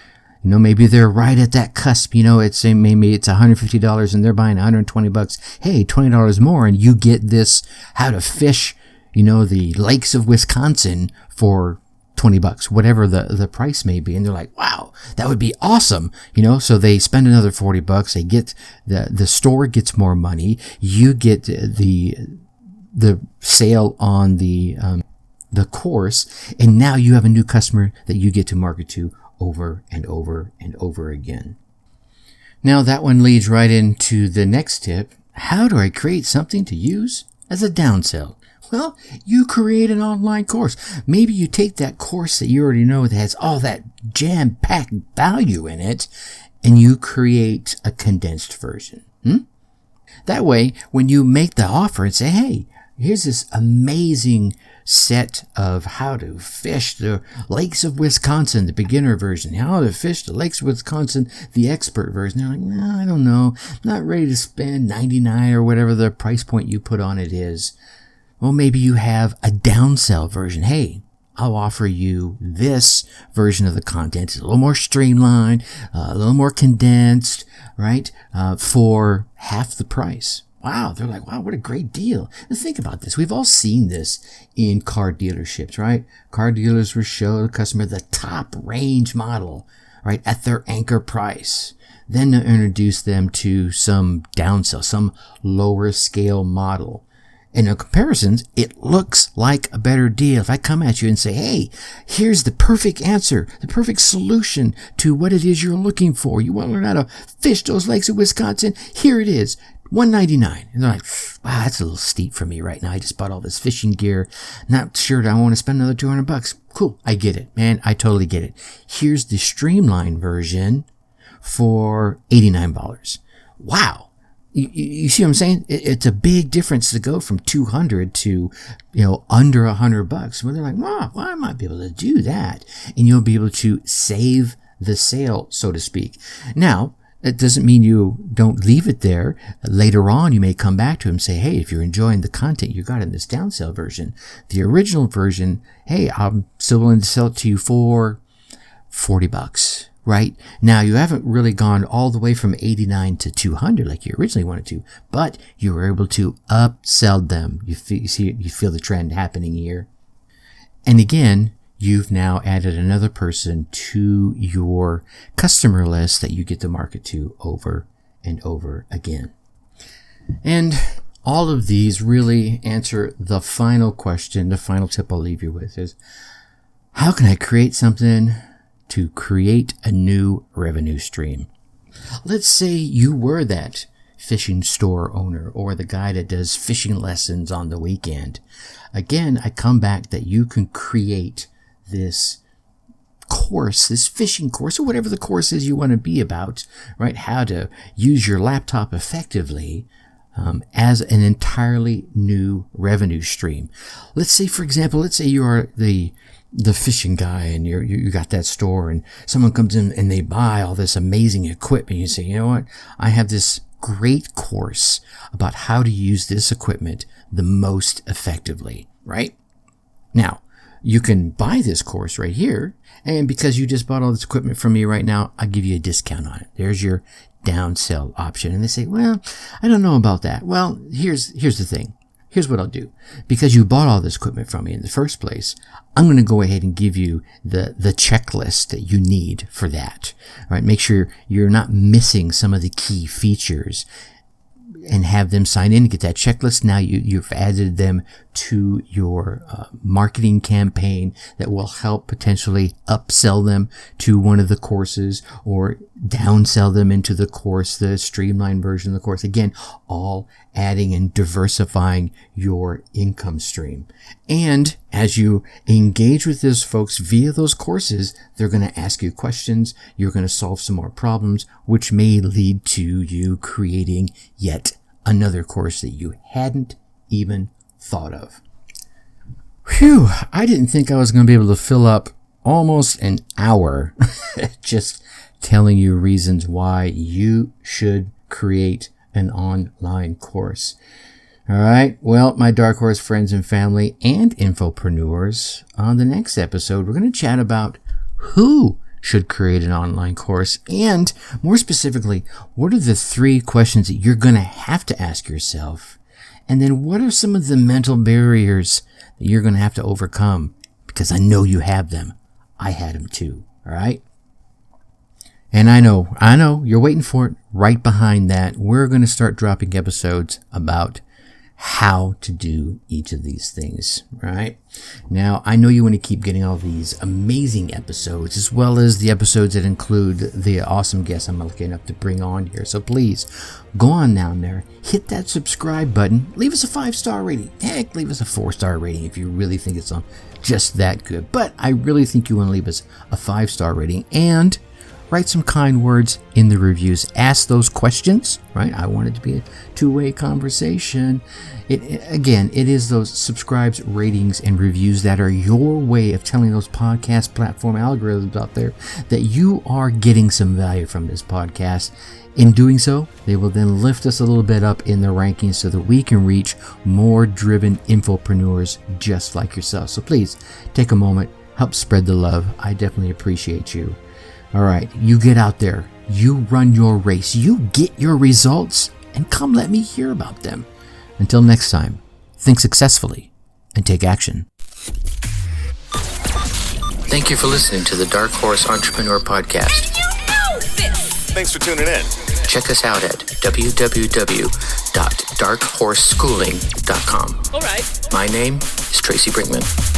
[SPEAKER 1] Maybe they're right at that cusp. Maybe it's $150 and they're buying $120. Hey, $20 more, and you get this how to fish, the lakes of Wisconsin for $20, whatever the price may be. And they're like, wow, that would be awesome. So they spend another $40. They get the store gets more money. You get the sale on the course, and now you have a new customer that you get to market to over and over and over again. Now that one leads right into the next tip. How do I create something to use as a downsell? Well, you create an online course. Maybe you take that course that you already know that has all that jam-packed value in it, and you create a condensed version. That way, when you make the offer and say, hey, here's this amazing set of how to fish the lakes of Wisconsin, the beginner version, how to fish the lakes of Wisconsin, the expert version. They're like, no, I don't know. I'm not ready to spend $99 or whatever the price point you put on it is. Well, maybe you have a downsell version. Hey, I'll offer you this version of the content. It's a little more streamlined, a little more condensed, right? For half the price. Wow, they're like, wow, what a great deal. And think about this. We've all seen this in car dealerships, right? Car dealers will show the customer the top range model, right, at their anchor price. Then they'll introduce them to some downsell, some lower scale model. In the comparisons, it looks like a better deal. If I come at you and say, hey, here's the perfect answer, the perfect solution to what it is you're looking for. You want to learn how to fish those lakes of Wisconsin? Here it is. $199. And they're like, wow, that's a little steep for me right now. I just bought all this fishing gear. Not sure that I want to spend another $200. Cool. I get it, man. I totally get it. Here's the streamlined version for $89. Wow. You see what I'm saying? It's a big difference to go from $200 to, under $100. Well, they're like, wow, well, I might be able to do that. And you'll be able to save the sale, so to speak. Now, that doesn't mean you don't leave it there. Later on, you may come back to him and say, hey, if you're enjoying the content you got in this downsell version, the original version, hey, I'm still willing to sell it to you for $40, right? Now, you haven't really gone all the way from 89 to 200 like you originally wanted to, but you were able to upsell them. You feel the trend happening here. And again, you've now added another person to your customer list that you get to market to over and over again. And all of these really answer the final question, the final tip I'll leave you with is, how can I create something to create a new revenue stream? Let's say you were that fishing store owner or the guy that does fishing lessons on the weekend. Again, I come back that you can create this course, this fishing course, or whatever the course is you want to be about, right? How to use your laptop effectively as an entirely new revenue stream. Let's say, for example, you are the the fishing guy and you got that store and someone comes in and they buy all this amazing equipment. You say, you know what? I have this great course about how to use this equipment the most effectively, right? Now, you can buy this course right here, and because you just bought all this equipment from me right now, I'll give you a discount on it. There's your downsell option. And they say, well, I don't know about that. Well, here's the thing. Here's what I'll do. Because you bought all this equipment from me in the first place, I'm going to go ahead and give you the checklist that you need for that. All right. Make sure you're not missing some of the key features and have them sign in and get that checklist. Now you've added them to your marketing campaign that will help potentially upsell them to one of the courses or downsell them into the course, the streamlined version of the course. Again, all adding and diversifying your income stream. And as you engage with those folks via those courses, they're going to ask you questions. You're going to solve some more problems, which may lead to you creating yet another course that you hadn't even thought of. Whew, I didn't think I was going to be able to fill up almost an hour just telling you reasons why you should create an online course. All right. Well, my Dark Horse friends and family and infopreneurs, on the next episode, we're going to chat about who should create an online course, and more specifically, what are the 3 questions that you're going to have to ask yourself, and then what are some of the mental barriers that you're going to have to overcome, because I know you have them. I had them too. All right. And I know you're waiting for it. Right behind that, we're going to start dropping episodes about how to do each of these things, right? Now, I know you want to keep getting all these amazing episodes, as well as the episodes that include the awesome guests I'm lucky enough to bring on here. So please, go on down there, hit that subscribe button, leave us a 5-star rating. Heck, leave us a 4-star rating if you really think it's just that good. But I really think you want to leave us a 5-star rating, and write some kind words in the reviews. Ask those questions, right? I want it to be a two-way conversation. It is those subscribes, ratings, and reviews that are your way of telling those podcast platform algorithms out there that you are getting some value from this podcast. In doing so, they will then lift us a little bit up in the rankings so that we can reach more driven infopreneurs just like yourself. So please take a moment, help spread the love. I definitely appreciate you. All right, you get out there, you run your race, you get your results, and come let me hear about them. Until next time, think successfully and take action.
[SPEAKER 3] Thank you for listening to the Dark Horse Entrepreneur Podcast.
[SPEAKER 2] And you know this!
[SPEAKER 4] Thanks for tuning in.
[SPEAKER 3] Check us out at www.darkhorseschooling.com.
[SPEAKER 2] All right.
[SPEAKER 3] My name is Tracy Brinkman.